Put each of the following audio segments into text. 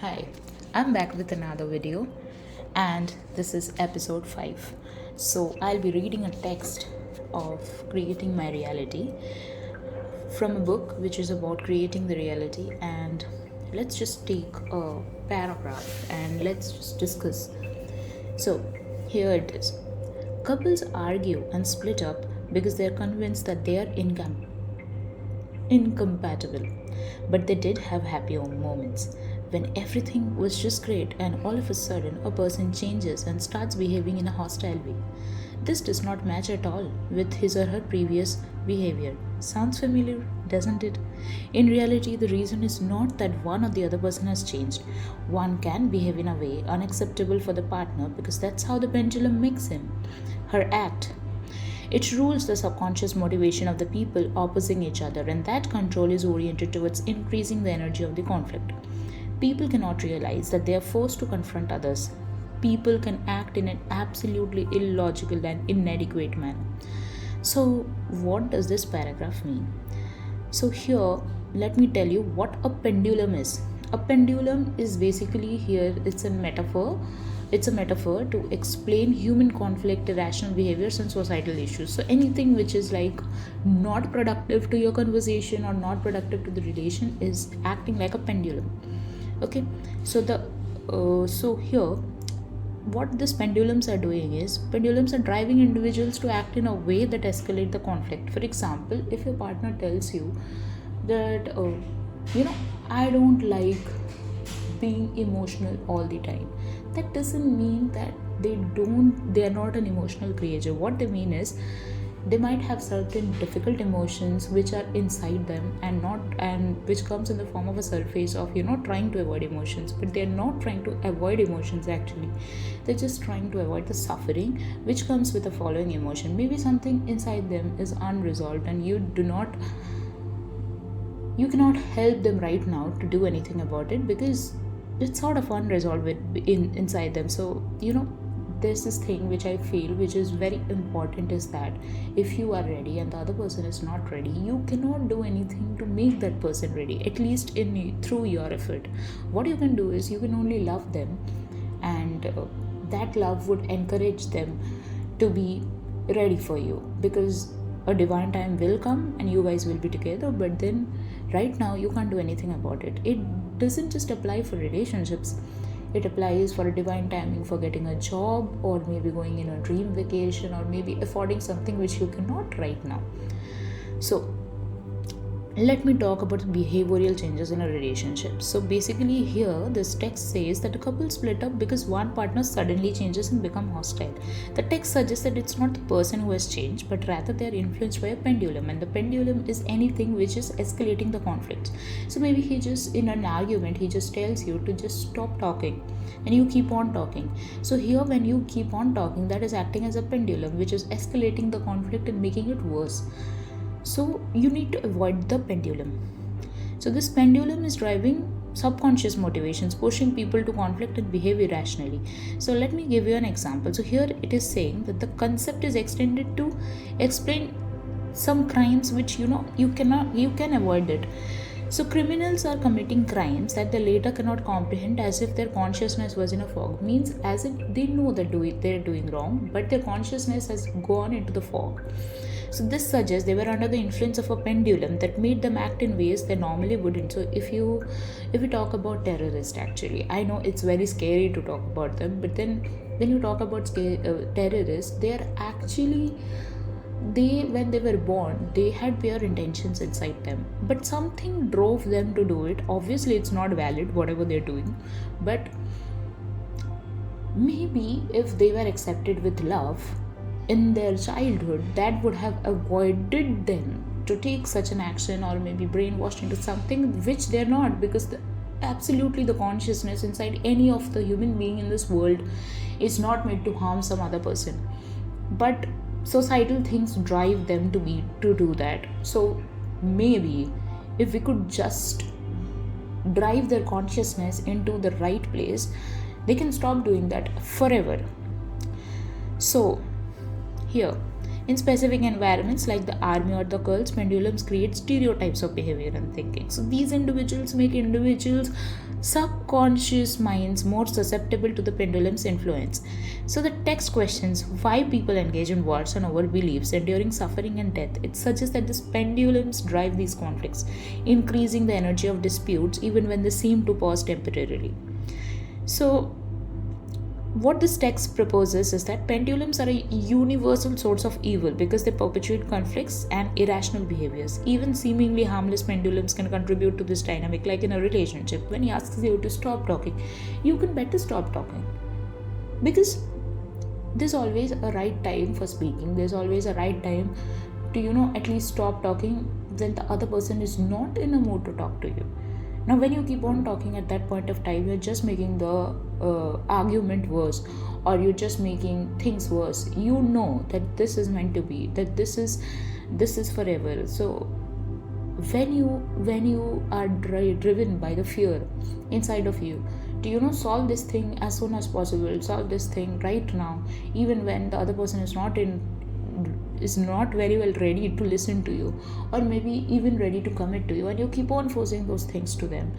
Hi, I'm back with another video, and this is episode 5. So, I'll be reading a text of Creating My Reality from a book which is about creating the reality. And let's just take a paragraph and let's just discuss. So, here it is. Couples argue and split up because they're convinced that they are incompatible. But they did have happy moments when everything was just great, and all of a sudden, a person changes and starts behaving in a hostile way. This does not match at all with his or her previous behavior. Sounds familiar, doesn't it? In reality, the reason is not that one or the other person has changed. One can behave in a way unacceptable for the partner because that's how the pendulum makes him. Her act it rules the subconscious motivation of the people opposing each other, and that control is oriented towards increasing the energy of the conflict. People cannot realize that they are forced to confront others. People can act in an absolutely illogical and inadequate manner. So, what does this paragraph mean? So, here, let me tell you what a pendulum is. A pendulum is basically here, it's a metaphor to explain human conflict, irrational behaviors, and societal issues. So, anything which is like not productive to your conversation or not productive to the relation is acting like a pendulum. Okay, so here what these pendulums are doing is pendulums are driving individuals to act in a way that escalate the conflict. For example, if your partner tells you that you know I don't like being emotional all the time, that doesn't mean that they are not an emotional creature. What they mean is they might have certain difficult emotions which are inside them and which comes in the form of a surface of trying to avoid emotions, but they're not trying to avoid emotions. Actually, they're just trying to avoid the suffering which comes with the following emotion. Maybe something inside them is unresolved and you cannot help them right now to do anything about it because it's sort of unresolved inside them. So there's this thing which I feel which is very important is that if you are ready and the other person is not ready, you cannot do anything to make that person ready, at least through your effort. What you can do is you can only love them, and that love would encourage them to be ready for you, because a divine time will come and you guys will be together. But then right now you can't do anything about it. It doesn't just apply for relationships, it applies for a divine timing for getting a job, or maybe going in a dream vacation, or maybe affording something which you cannot right now. So let me talk about behavioral changes in a relationship. So basically here this text says that a couple split up because one partner suddenly changes and become hostile. The text suggests that it's not the person who has changed, but rather they are influenced by a pendulum, and the pendulum is anything which is escalating the conflict. So maybe he just, in an argument, he just tells you to just stop talking and you keep on talking. So here when you keep on talking, that is acting as a pendulum which is escalating the conflict and making it worse. So you need to avoid the pendulum. So this pendulum is driving subconscious motivations, pushing people to conflict and behave irrationally. So let me give you an example. So here it is saying that the concept is extended to explain some crimes which you can avoid it. So criminals are committing crimes that they later cannot comprehend, as if their consciousness was in a fog. Means as if they know that they're doing wrong, but their consciousness has gone into the fog. So this suggests they were under the influence of a pendulum that made them act in ways they normally wouldn't. So if you talk about terrorists, actually, I know it's very scary to talk about them, but then when you talk about terrorists, they are actually, when they were born, they had pure intentions inside them, but something drove them to do it. Obviously it's not valid whatever they're doing, but maybe if they were accepted with love in their childhood, that would have avoided them to take such an action, or maybe brainwashed into something which they're not, because absolutely the consciousness inside any of the human being in this world is not made to harm some other person, but societal things drive them to do that. So maybe if we could just drive their consciousness into the right place, they can stop doing that forever. So here, in specific environments like the army or the cults, pendulums create stereotypes of behavior and thinking. So these individuals make individuals subconscious minds more susceptible to the pendulum's influence. So the text questions why people engage in wars and over beliefs enduring suffering and death. It suggests that these pendulums drive these conflicts, increasing the energy of disputes even when they seem to pause temporarily. So what this text proposes is that pendulums are a universal source of evil because they perpetuate conflicts and irrational behaviors. Even seemingly harmless pendulums can contribute to this dynamic, like in a relationship. When he asks you to stop talking, you can better stop talking. Because there's always a right time for speaking, there's always a right time to, at least stop talking when the other person is not in a mood to talk to you. Now, when you keep on talking at that point of time, you're just making the argument worse, or you're just making things worse. You know that this is meant to be, that this is forever. So, when you are driven by the fear inside of you, do solve this thing as soon as possible, solve this thing right now, even when the other person is not very well ready to listen to you, or maybe even ready to commit to you, and you keep on forcing those things to them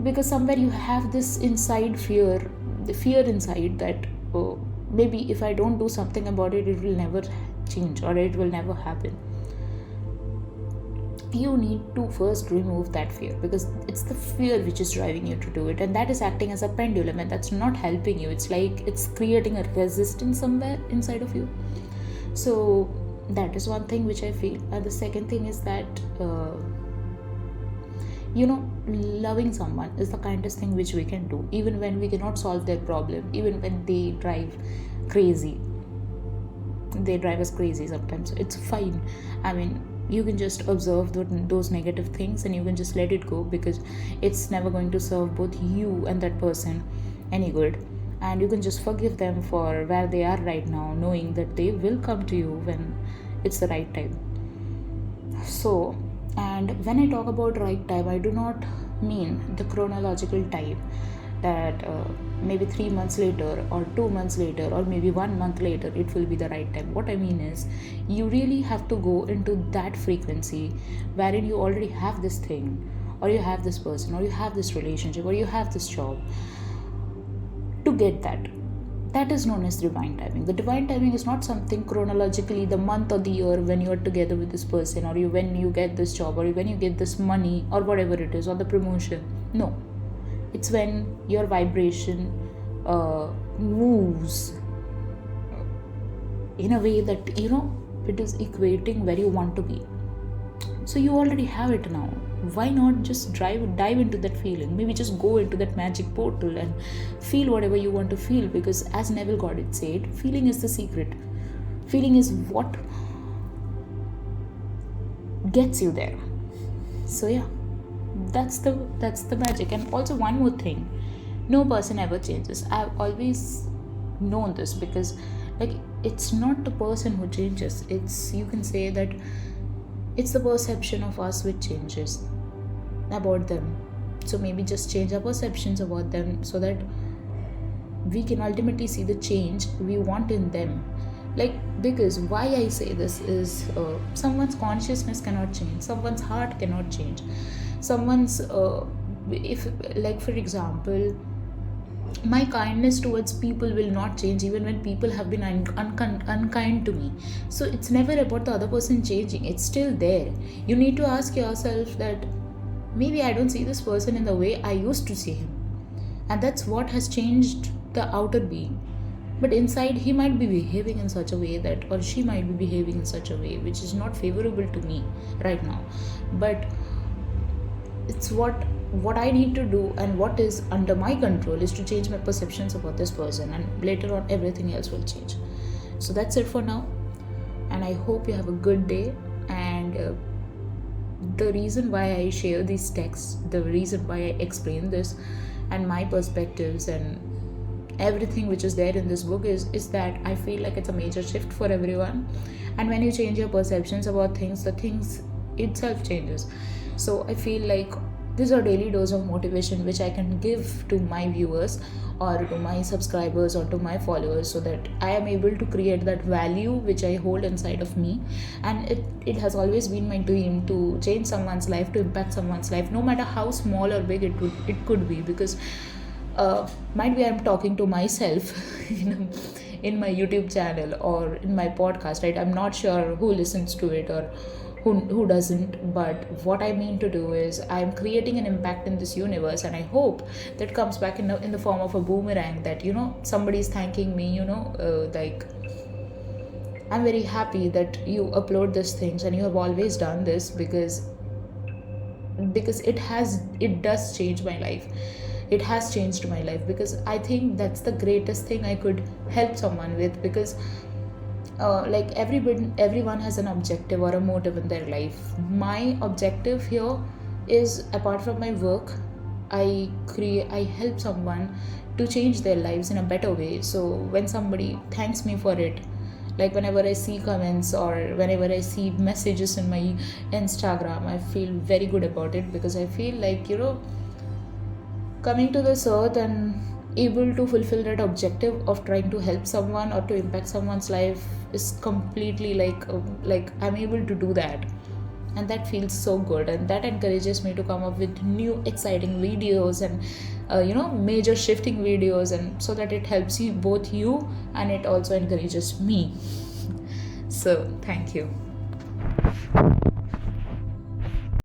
because somewhere you have this inside fear, the fear inside that, oh, maybe if I don't do something about it, it will never change or it will never happen. You need to first remove that fear, because it's the fear which is driving you to do it, and that is acting as a pendulum, and that's not helping you. It's like it's creating a resistance somewhere inside of you. So that is one thing which I feel. And the second thing is that loving someone is the kindest thing which we can do, even when we cannot solve their problem, even when they drive us crazy sometimes. It's fine. I mean, you can just observe those negative things and you can just let it go, because it's never going to serve both you and that person any good. And you can just forgive them for where they are right now, knowing that they will come to you when it's the right time. So, and when I talk about right time, I do not mean the chronological time that maybe 3 months later or 2 months later or maybe 1 month later it will be the right time. What I mean is, you really have to go into that frequency wherein you already have this thing, or you have this person, or you have this relationship, or you have this job. To get that is known as divine timing. The divine timing is not something chronologically, the month or the year when you are together with this person, or when you get this job, or when you get this money, or whatever it is, or the promotion. No, it's when your vibration moves in a way that it is equating where you want to be. So you already have it now. Why not just dive into that feeling? Maybe just go into that magic portal and feel whatever you want to feel, because as Neville Goddard said, feeling is the secret. Feeling is what gets you there. So yeah, that's the magic. And also one more thing, no person ever changes. I've always known this, because it's not the person who changes. It's, you can say that it's the perception of us which changes about them. So maybe just change our perceptions about them so that we can ultimately see the change we want in them. Because why I say this is, someone's consciousness cannot change, someone's heart cannot change, someone's if, for example, my kindness towards people will not change even when people have been unkind to me. So it's never about the other person changing, it's still there. You need to ask yourself that maybe I don't see this person in the way I used to see him, and that's what has changed the outer being. But inside he might be behaving in such a way that, or she might be behaving in such a way which is not favorable to me right now. But it's what I need to do, and what is under my control is to change my perceptions about this person, and later on everything else will change. So that's it for now, and I hope you have a good day. And the reason why I share these texts, the reason why I explain this and my perspectives and everything which is there in this book is that I feel like it's a major shift for everyone. And when you change your perceptions about things, the things itself changes. So I feel like These are daily dose of motivation which I can give to my viewers or to my subscribers or to my followers, so that I am able to create that value which I hold inside of me. And it has always been my dream to change someone's life, to impact someone's life, no matter how small or big it could be. Because might be I'm talking to myself in my YouTube channel or in my podcast, right? I'm not sure who listens to it or who doesn't, but what I mean to do is I'm creating an impact in this universe, and I hope that comes back in the form of a boomerang, that somebody's thanking me, like, I'm very happy that you upload these things and you have always done this, because it does change my life. It has changed my life, because I think that's the greatest thing I could help someone with. Because like everyone has an objective or a motive in their life. My objective here is, apart from my work, I help someone to change their lives in a better way. So when somebody thanks me for it, like whenever I see comments or whenever I see messages in my Instagram, I feel very good about it, because I feel like, coming to this earth and able to fulfill that objective of trying to help someone or to impact someone's life is completely like I'm able to do that. And that feels so good, and that encourages me to come up with new exciting videos and major shifting videos, and so that it helps both you, and it also encourages me. So thank you.